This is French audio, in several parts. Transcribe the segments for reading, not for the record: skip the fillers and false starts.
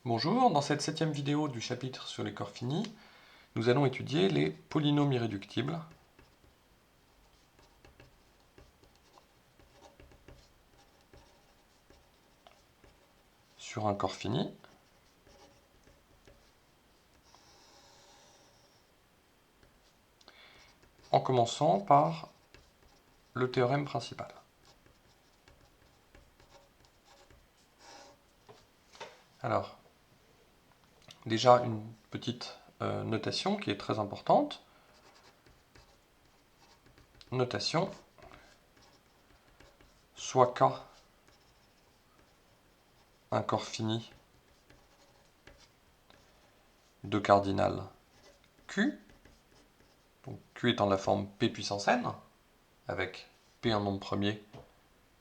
Bonjour, dans cette 7e vidéo du chapitre sur les corps finis, nous allons étudier les polynômes irréductibles sur un corps fini, en commençant par le théorème principal. Alors, déjà une petite notation qui est très importante. Notation, soit K un corps fini de cardinal Q, donc Q étant de la forme P puissance n, avec P un nombre premier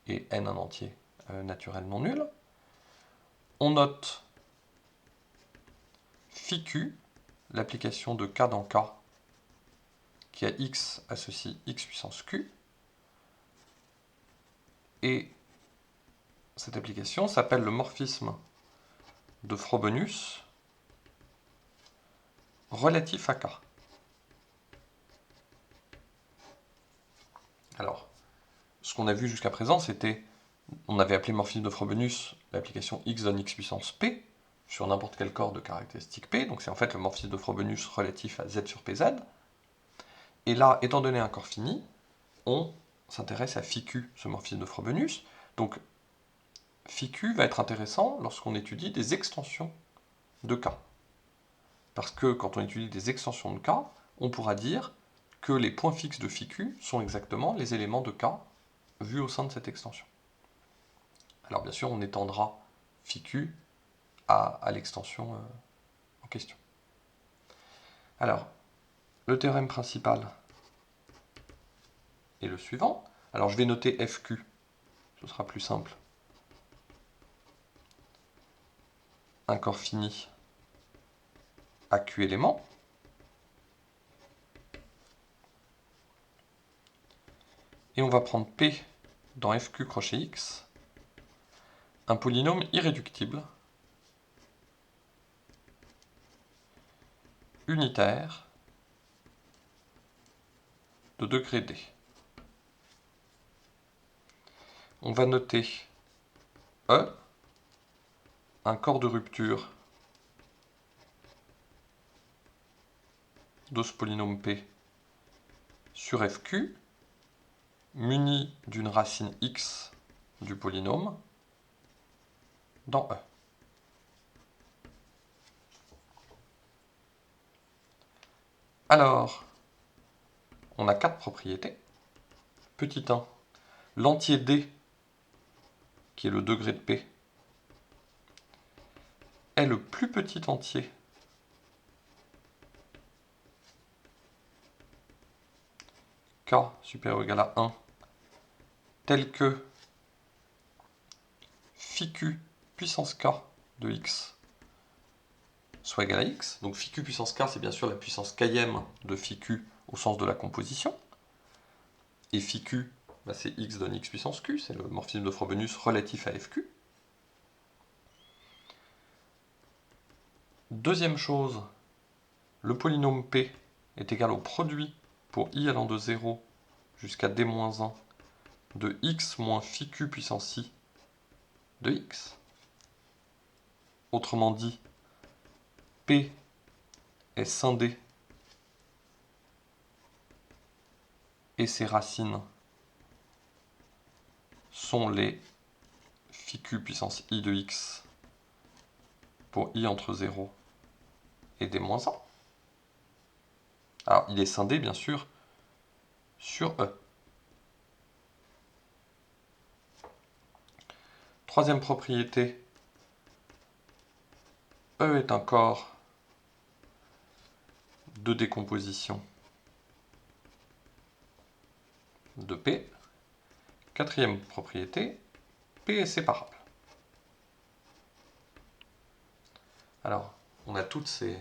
et n un entier naturel non nul. On note phi Q, l'application de K dans K, qui a x associe x puissance Q, et cette application s'appelle le morphisme de Frobenius relatif à K. Alors, ce qu'on a vu jusqu'à présent, c'était, on avait appelé morphisme de Frobenius l'application x donne x puissance P, sur n'importe quel corps de caractéristique P, donc c'est en fait le morphisme de Frobenius relatif à Z sur PZ. Et là, étant donné un corps fini, on s'intéresse à phi Q, ce morphisme de Frobenius. Donc, phi Q va être intéressant lorsqu'on étudie des extensions de K. Parce que quand on étudie des extensions de K, on pourra dire que les points fixes de phi Q sont exactement les éléments de K vus au sein de cette extension. Alors bien sûr, on étendra phi Q à l'extension en question. Alors, le théorème principal est le suivant. Alors je vais noter FQ, ce sera plus simple. Un corps fini à Q éléments. Et on va prendre P dans FQ crochet X, un polynôme irréductible, unitaire, de degré D. On va noter E, un corps de rupture de ce polynôme P sur FQ, muni d'une racine X du polynôme dans E. Alors, on a 4 propriétés. Petit 1, l'entier D, qui est le degré de P, est le plus petit entier K supérieur ou égal à 1, tel que phi Q puissance K de X soit égal à X. Donc phi Q puissance K, c'est bien sûr la puissance kème de phi Q au sens de la composition. Et phi Q, bah, c'est X donne X puissance Q, c'est le morphisme de Frobenius relatif à FQ. Deuxième chose, le polynôme P est égal au produit pour I allant de 0 jusqu'à D-1 de X moins phi Q puissance I de X. Autrement dit, P est scindé et ses racines sont les phi Q puissance I de X pour I entre 0 et D-1. Alors, il est scindé, bien sûr, sur E. Troisième propriété, E est un corps de décomposition de P. Quatrième propriété, P est séparable. Alors, on a toutes ces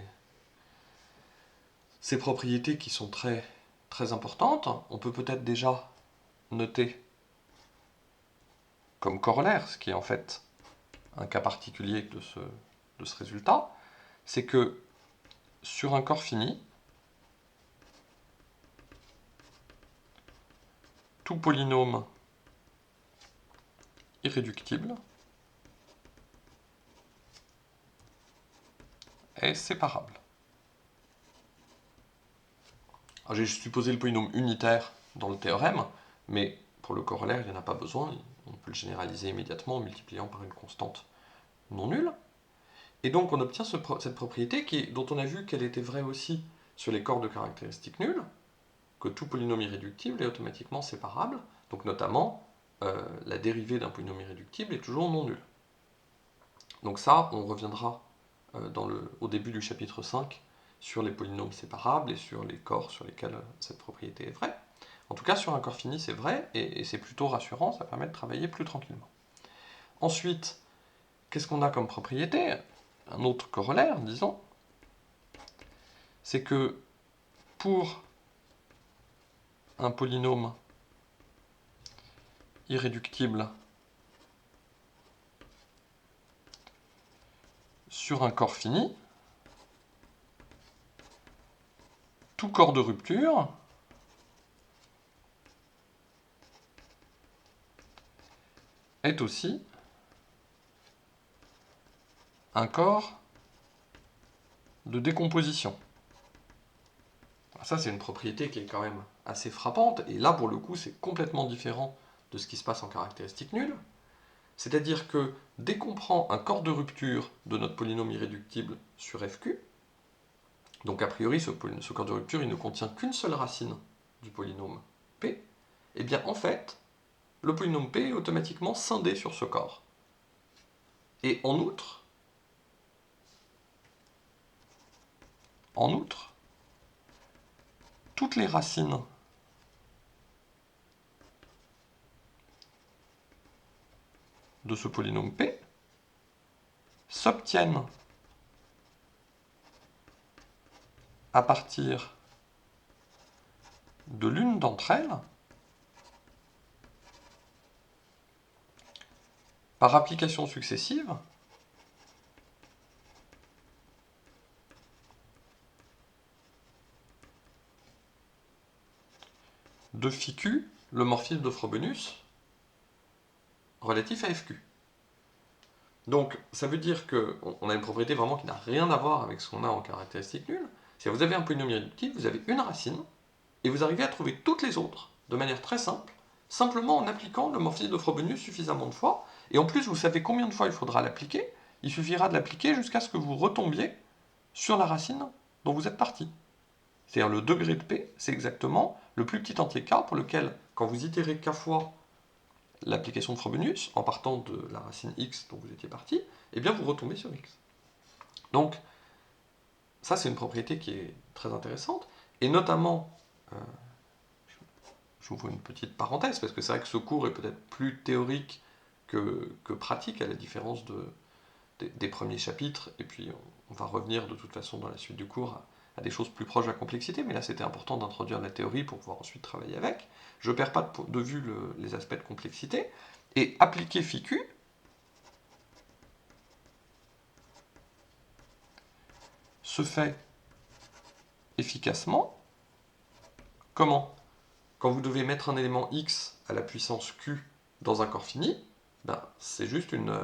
propriétés qui sont très, très importantes. On peut peut-être déjà noter comme corollaire, ce qui est en fait un cas particulier de de ce résultat, c'est que sur un corps fini, tout polynôme irréductible est séparable. J'ai supposé le polynôme unitaire dans le théorème, mais pour le corollaire, il n'y en a pas besoin. On peut le généraliser immédiatement en multipliant par une constante non nulle. Et donc on obtient cette propriété dont on a vu qu'elle était vraie aussi sur les corps de caractéristiques nulles, que tout polynôme irréductible est automatiquement séparable, donc notamment la dérivée d'un polynôme irréductible est toujours non nulle. Donc ça, on reviendra au début du chapitre 5 sur les polynômes séparables et sur les corps sur lesquels cette propriété est vraie. En tout cas, sur un corps fini, c'est vrai, et c'est plutôt rassurant, ça permet de travailler plus tranquillement. Ensuite, qu'est-ce qu'on a comme propriété? Un autre corollaire, disons, c'est que pour un polynôme irréductible sur un corps fini, tout corps de rupture est aussi un corps de décomposition. Ça, c'est une propriété qui est quand même assez frappante, et là, pour le coup, c'est complètement différent de ce qui se passe en caractéristique nulle. C'est-à-dire que dès qu'on prend un corps de rupture de notre polynôme irréductible sur FQ, donc a priori, ce corps de rupture, il ne contient qu'une seule racine du polynôme P, et bien en fait, le polynôme P est automatiquement scindé sur ce corps. Et en outre, toutes les racines de ce polynôme P s'obtiennent à partir de l'une d'entre elles par application successive de φQ, le morphisme de Frobenius, relatif à FQ. Donc, ça veut dire qu'on a une propriété vraiment qui n'a rien à voir avec ce qu'on a en caractéristique nulle. Si vous avez un polynôme irréductible, vous avez une racine, et vous arrivez à trouver toutes les autres de manière très simple, simplement en appliquant le morphisme de Frobenius suffisamment de fois, et en plus, vous savez combien de fois il faudra l'appliquer, il suffira de l'appliquer jusqu'à ce que vous retombiez sur la racine dont vous êtes parti. C'est-à-dire le degré de P, c'est exactement le plus petit entier K pour lequel, quand vous itérez K fois l'application de Frobenius, en partant de la racine X dont vous étiez parti, eh bien vous retombez sur X. Donc, ça c'est une propriété qui est très intéressante, et notamment, j'ouvre une petite parenthèse, parce que c'est vrai que ce cours est peut-être plus théorique que pratique, à la différence des premiers chapitres, et puis on va revenir de toute façon dans la suite du cours à des choses plus proches de la complexité, mais là c'était important d'introduire la théorie pour pouvoir ensuite travailler avec. Je ne perds pas de vue les aspects de complexité, et appliquer φQ se fait efficacement. Comment? Quand vous devez mettre un élément x à la puissance q dans un corps fini, ben, c'est juste une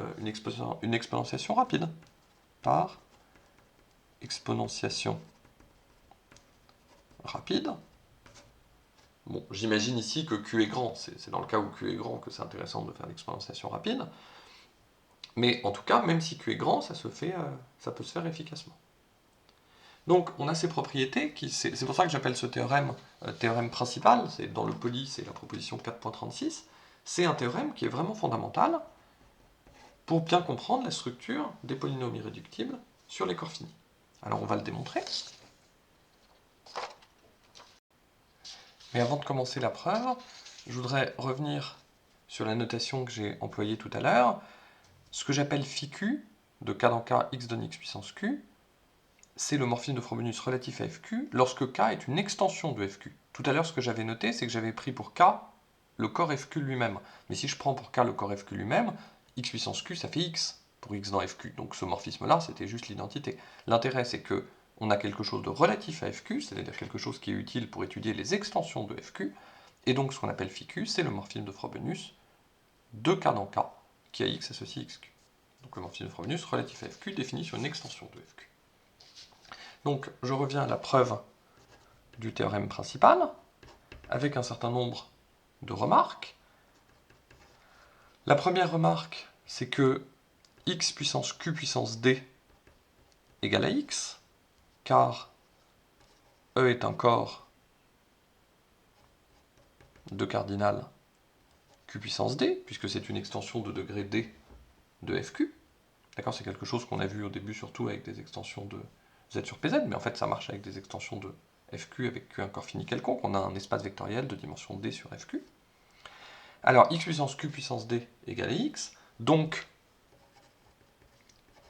exponentiation rapide par exponentiation rapide. Bon, j'imagine ici que q est grand, c'est dans le cas où q est grand que c'est intéressant de faire l'exponentiation rapide, mais en tout cas, même si q est grand, ça peut se faire efficacement. Donc on a ces propriétés, c'est pour ça que j'appelle ce théorème théorème principal, c'est dans le poly, c'est la proposition 4.36, c'est un théorème qui est vraiment fondamental pour bien comprendre la structure des polynômes irréductibles sur les corps finis. Alors on va le démontrer. Mais avant de commencer la preuve, je voudrais revenir sur la notation que j'ai employée tout à l'heure. Ce que j'appelle φQ, de k dans k, x donne x puissance q, c'est le morphisme de Frobenius relatif à FQ lorsque K est une extension de FQ. Tout à l'heure, ce que j'avais noté, c'est que j'avais pris pour K le corps FQ lui-même. Mais si je prends pour K le corps FQ lui-même, x puissance Q, ça fait X pour x dans fq. Donc ce morphisme-là, c'était juste l'identité. L'intérêt, c'est que on a quelque chose de relatif à fq, c'est-à-dire quelque chose qui est utile pour étudier les extensions de fq, et donc ce qu'on appelle φq, c'est le morphisme de Frobenius de k dans k, qui a x associe xq. Donc le morphisme de Frobenius relatif à fq défini sur une extension de fq. Donc je reviens à la preuve du théorème principal, avec un certain nombre de remarques. La première remarque, c'est que x puissance q puissance d égale à x, car E est un corps de cardinal q puissance d, puisque c'est une extension de degré d de fq. D'accord, c'est quelque chose qu'on a vu au début surtout avec des extensions de z sur pz, mais en fait ça marche avec des extensions de fq avec q un corps fini quelconque. On a un espace vectoriel de dimension d sur fq. Alors x puissance q puissance d égale à x, donc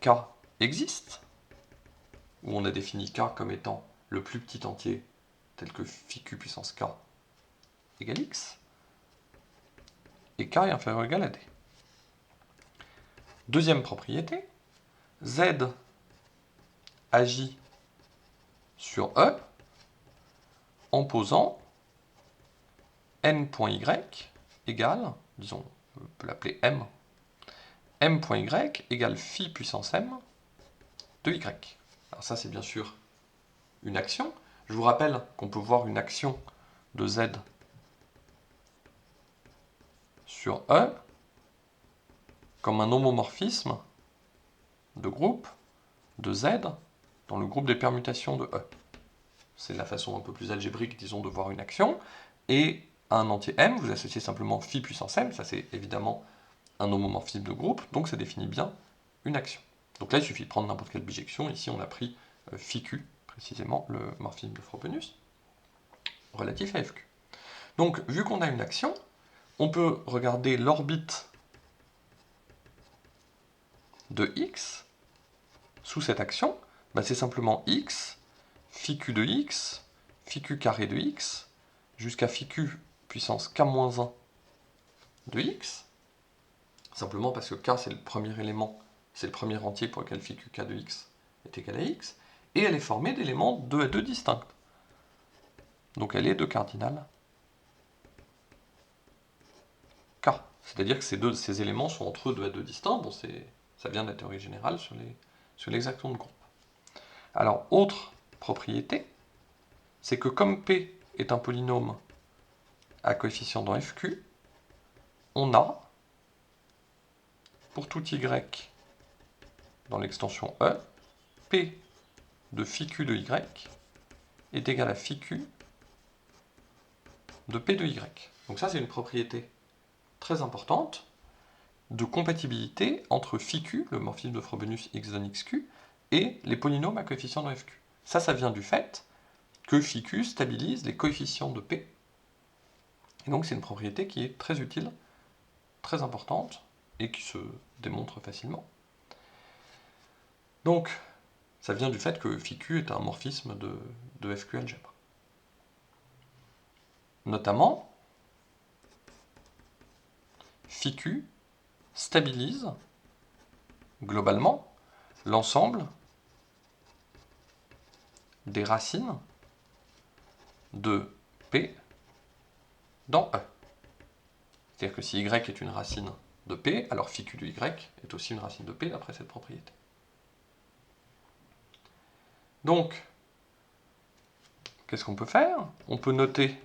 k existe, où on a défini k comme étant le plus petit entier tel que phi q puissance k égale x, et k est inférieur ou égal à d. Deuxième propriété, z agit sur E en posant n.y égale, disons, on peut l'appeler m.y égale phi puissance m de y. Alors ça c'est bien sûr une action. Je vous rappelle qu'on peut voir une action de z sur E comme un homomorphisme de groupe de z dans le groupe des permutations de E. C'est la façon un peu plus algébrique, disons, de voir une action. Et à un entier m, vous associez simplement phi puissance m, ça c'est évidemment un homomorphisme de groupe, donc ça définit bien une action. Donc là, il suffit de prendre n'importe quelle bijection. Ici, on a pris phi q, précisément, le morphisme de Frobenius, relatif à fq. Donc, vu qu'on a une action, on peut regarder l'orbite de x sous cette action. Ben, c'est simplement x, phi q de x, phi q carré de x, jusqu'à phi q puissance k-1 de x, simplement parce que k c'est le premier élément, c'est le premier entier pour lequel phi q k de x est égal à x, et elle est formée d'éléments 2 à 2 distincts. Donc elle est de cardinal k. C'est-à-dire que ces éléments sont entre eux 2 à 2 distincts. Bon, ça vient de la théorie générale sur les actions de groupe. Alors, autre propriété, c'est que comme P est un polynôme à coefficient dans fq, on a, pour tout y dans l'extension E, P de phi q de y est égal à phi q de P de y. Donc ça, c'est une propriété très importante de compatibilité entre phi q, le morphisme de Frobenius x donne xq, et les polynômes à coefficient dans fq. Ça vient du fait que phi q stabilise les coefficients de P. Et donc c'est une propriété qui est très utile, très importante, et qui se démontre facilement. Donc, ça vient du fait que phi q est un morphisme de fq algèbre. Notamment, phi q stabilise globalement l'ensemble des racines de P dans E. C'est-à-dire que si y est une racine de P, alors phi q de y est aussi une racine de P d'après cette propriété. Donc, qu'est-ce qu'on peut faire? On peut noter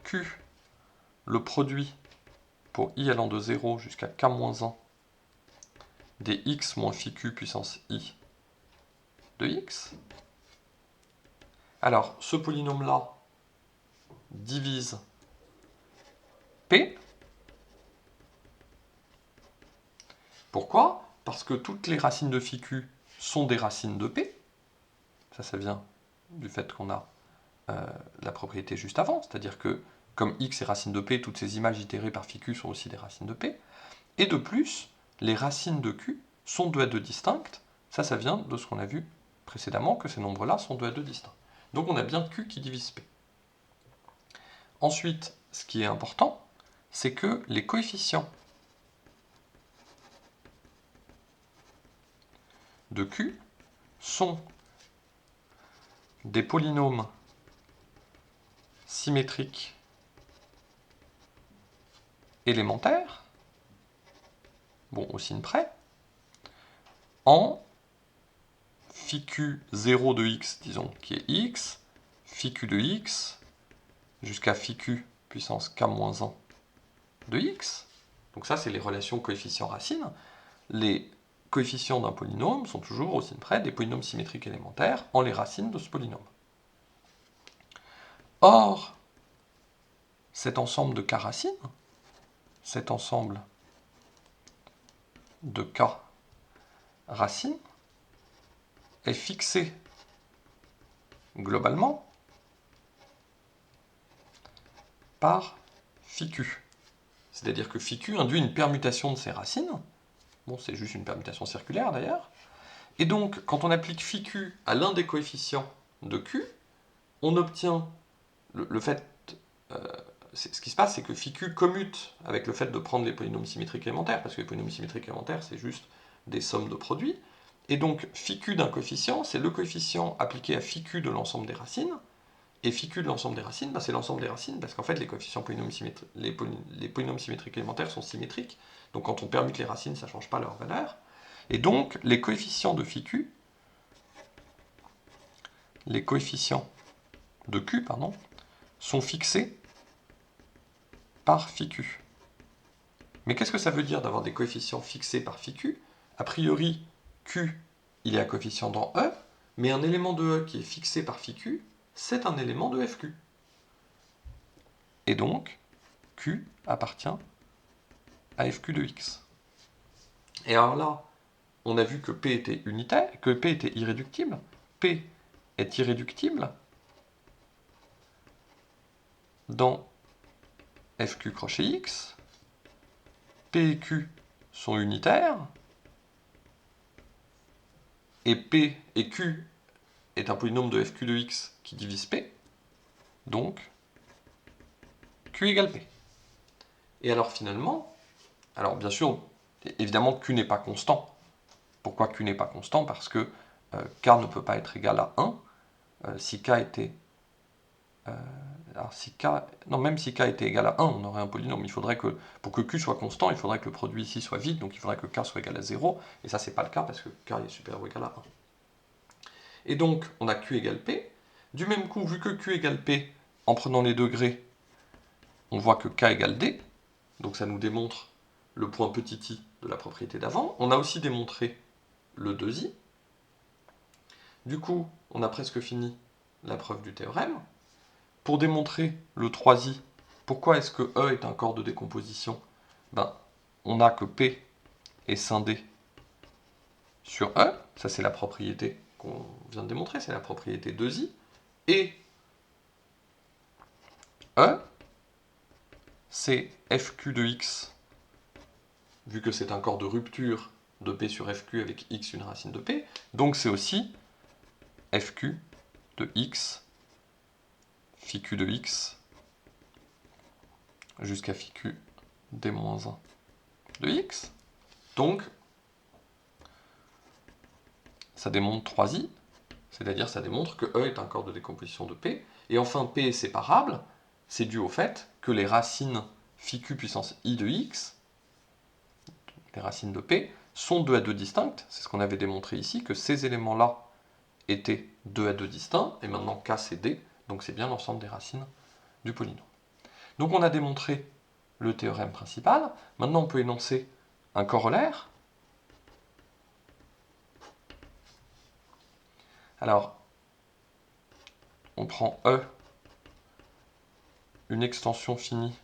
Q, le produit pour i allant de 0 jusqu'à k-1 des x moins phi q puissance i de x. Alors, ce polynôme-là divise P. Pourquoi? Parce que toutes les racines de phi q sont des racines de P. Ça vient du fait qu'on a la propriété juste avant, c'est-à-dire que comme x est racine de P, toutes ces images itérées par phi q sont aussi des racines de P. Et de plus, les racines de Q sont 2 à 2 distinctes. Ça vient de ce qu'on a vu précédemment, que ces nombres-là sont 2 à 2 distincts. Donc on a bien Q qui divise P. Ensuite, ce qui est important, c'est que les coefficients de Q sont des polynômes symétriques élémentaires, bon, au signe près, en phi Q0 de x, disons, qui est x, phi Q de x, jusqu'à phi Q puissance k-1 de x. Donc ça, c'est les relations coefficients-racines. Les coefficients d'un polynôme sont toujours, au signe près, des polynômes symétriques élémentaires en les racines de ce polynôme. Or, cet ensemble de k racines, cet ensemble de k racines, est fixé globalement par phi Q. C'est-à-dire que phi Q induit une permutation de ces racines. Bon, c'est juste une permutation circulaire d'ailleurs. Et donc, quand on applique phi Q à l'un des coefficients de Q, on obtient le fait... ce qui se passe, c'est que phi Q commute avec le fait de prendre les polynômes symétriques élémentaires, parce que les polynômes symétriques élémentaires, c'est juste des sommes de produits. Et donc, phi Q d'un coefficient, c'est le coefficient appliqué à phi Q de l'ensemble des racines. Et phi Q de l'ensemble des racines, c'est l'ensemble des racines, parce qu'en fait, les coefficients les polynômes symétriques élémentaires sont symétriques. Donc, quand on permute les racines, ça ne change pas leur valeur. Et donc, les coefficients de phi Q, les coefficients de Q, sont fixés par phi Q. Mais qu'est-ce que ça veut dire d'avoir des coefficients fixés par phi Q? A priori, Q, il est à coefficient dans E, mais un élément de E qui est fixé par phi Q, c'est un élément de FQ. Et donc, Q appartient à FQ de X. Et alors là, on a vu que P était unitaire, que P était irréductible. P est irréductible dans FQ crochet X. P et Q sont unitaires. Et P et Q est un polynôme de FQ de X qui divise P. Donc, Q égale P. Et alors finalement, alors bien sûr, évidemment Q n'est pas constant. Pourquoi Q n'est pas constant? Parce que K ne peut pas être égal à 1. Si K était... alors si K... Non, même si K était égal à 1, on aurait un polynôme. Il faudrait que, pour que Q soit constant, il faudrait que le produit ici soit vide, donc il faudrait que K soit égal à 0. Et ça, c'est pas le cas parce que K est supérieur ou égal à 1. Et donc, on a Q égale P. Du même coup, vu que Q égale P, en prenant les degrés, on voit que K égale D. Donc ça nous démontre le point petit i de la propriété d'avant. On a aussi démontré le 2i. Du coup, on a presque fini la preuve du théorème. Pour démontrer le 3i, pourquoi est-ce que E est un corps de décomposition? On a que P est scindé sur E. Ça, c'est la propriété qu'on vient de démontrer, c'est la propriété 2i. Et E, c'est FQ de X, vu que c'est un corps de rupture de P sur FQ avec X une racine de P. Donc c'est aussi FQ de X, phi Q de X, jusqu'à phi Q d-1 de X. Donc, ça démontre 3i, c'est-à-dire ça démontre que E est un corps de décomposition de P. Et enfin, P est séparable, c'est dû au fait que les racines phi Q puissance i de X, les racines de P, sont 2 à 2 distinctes. C'est ce qu'on avait démontré ici, que ces éléments-là étaient 2 à 2 distincts, et maintenant K c'est D, donc c'est bien l'ensemble des racines du polynôme. Donc on a démontré le théorème principal. Maintenant on peut énoncer un corollaire. Alors, on prend E, une extension finie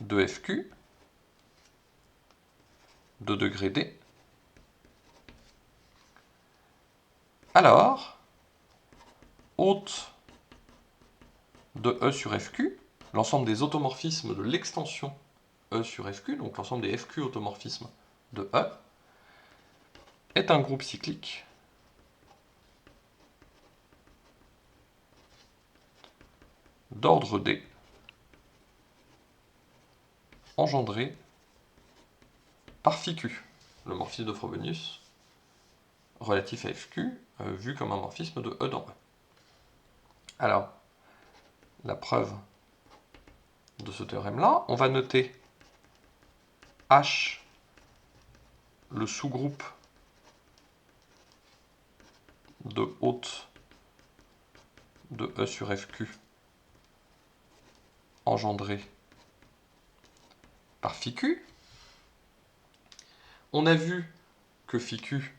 de FQ, de degré D. Alors, haute de E sur FQ, l'ensemble des automorphismes de l'extension E sur FQ, donc l'ensemble des FQ automorphismes de E, est un groupe cyclique d'ordre D, engendré par FQ, le morphisme de Frobenius relatif à FQ, vu comme un morphisme de E dans E. Alors, la preuve de ce théorème-là, on va noter H, le sous-groupe de haute de E sur FQ engendré par FQ. On a vu que FQ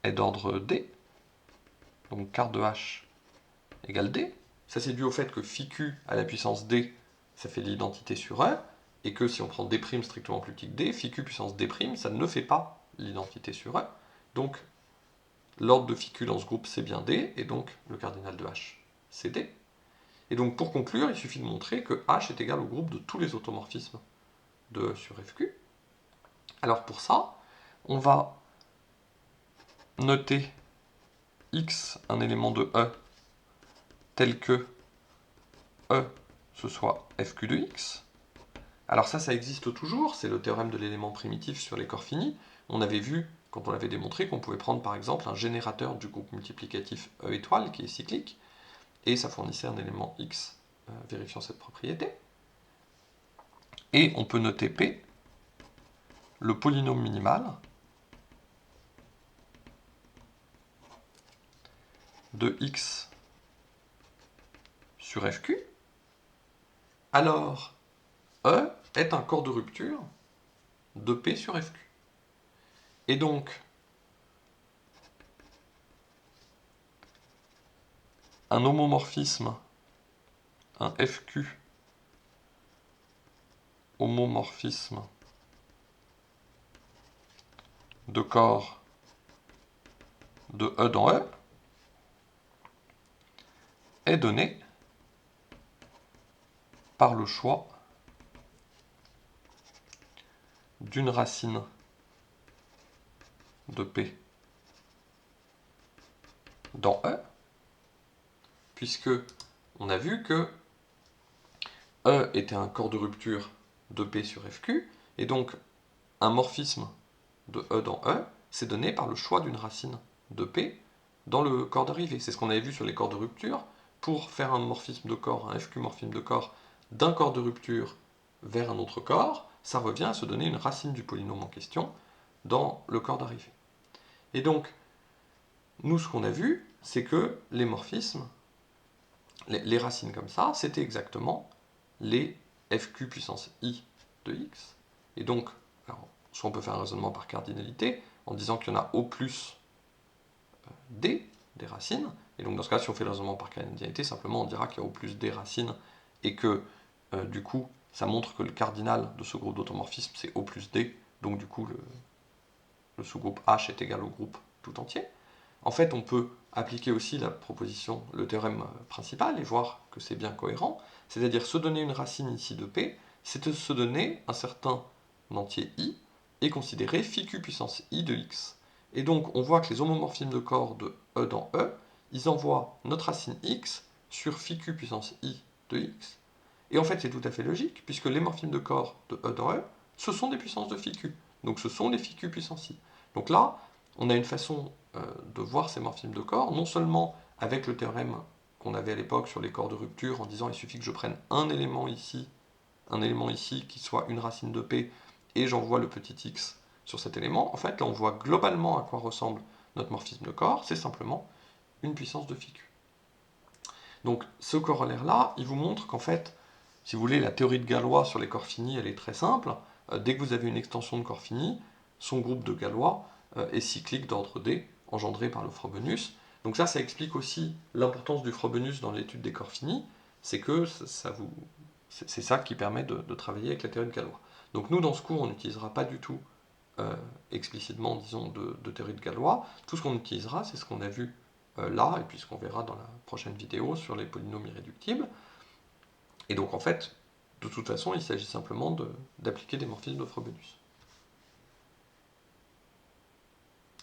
est d'ordre D, donc quart de H égale D. Ça, c'est dû au fait que φQ à la puissance D, ça fait l'identité sur E, et que si on prend D' strictement plus petit que D, φQ puissance D', ça ne fait pas l'identité sur E. Donc, l'ordre de φQ dans ce groupe, c'est bien D, et donc le cardinal de H, c'est D. Et donc, pour conclure, il suffit de montrer que H est égal au groupe de tous les automorphismes de E sur FQ. Alors, pour ça, on va noter X, un élément de E, tel que E, ce soit FQ de X. Alors ça existe toujours, c'est le théorème de l'élément primitif sur les corps finis. On avait vu, quand on l'avait démontré, qu'on pouvait prendre par exemple un générateur du groupe multiplicatif E étoile, qui est cyclique, et ça fournissait un élément X vérifiant cette propriété. Et on peut noter P, le polynôme minimal de X sur FQ. Alors, E est un corps de rupture de P sur FQ. Et donc, un homomorphisme, un FQ homomorphisme de corps de E dans E est donné par le choix d'une racine de P dans E, puisque on a vu que E était un corps de rupture de P sur FQ, et donc un morphisme de E dans E, c'est donné par le choix d'une racine de P dans le corps d'arrivée. C'est ce qu'on avait vu sur les corps de rupture. Pour faire un morphisme de corps, un FQ morphisme de corps, d'un corps de rupture vers un autre corps, ça revient à se donner une racine du polynôme en question dans le corps d'arrivée. Et donc, nous, ce qu'on a vu, c'est que les morphismes, les racines comme ça, c'était exactement les FQ puissance I de X. Et donc, alors, soit on peut faire un raisonnement par cardinalité, en disant qu'il y en a au plus D, des racines, et donc dans ce cas, si on fait le raisonnement par cardinalité, simplement on dira qu'il y a au plus D racines, et que du coup, ça montre que le cardinal de ce groupe d'automorphisme, c'est O plus D, donc du coup, le sous-groupe H est égal au groupe tout entier. En fait, on peut appliquer aussi la proposition, le théorème principal, et voir que c'est bien cohérent, c'est-à-dire se donner une racine ici de P, c'est se donner un certain entier I, et considérer φQ puissance I de X. Et donc, on voit que les homomorphismes de corps de E dans E, ils envoient notre racine X sur φQ puissance I de X. Et en fait, c'est tout à fait logique, puisque les morphismes de corps de E dans E, ce sont des puissances de φQ. Donc ce sont les φQ puissance I. Donc là, on a une façon de voir ces morphismes de corps, non seulement avec le théorème qu'on avait à l'époque sur les corps de rupture, en disant il suffit que je prenne un élément ici qui soit une racine de P, et j'envoie le petit x sur cet élément. En fait, là, on voit globalement à quoi ressemble notre morphisme de corps, c'est simplement une puissance de φQ. Donc ce corollaire-là, il vous montre qu'en fait, si vous voulez, la théorie de Galois sur les corps finis, elle est très simple. Dès que vous avez une extension de corps fini, son groupe de Galois est cyclique d'ordre D, engendré par le Frobenius. Donc ça explique aussi l'importance du Frobenius dans l'étude des corps finis, c'est que c'est ça qui permet de travailler avec la théorie de Galois. Donc nous, dans ce cours, on n'utilisera pas du tout explicitement, disons, de théorie de Galois. Tout ce qu'on utilisera, c'est ce qu'on a vu là, et puis ce qu'on verra dans la prochaine vidéo sur les polynômes irréductibles. Et donc en fait, de toute façon, il s'agit simplement d'appliquer des morphismes de Frobenius.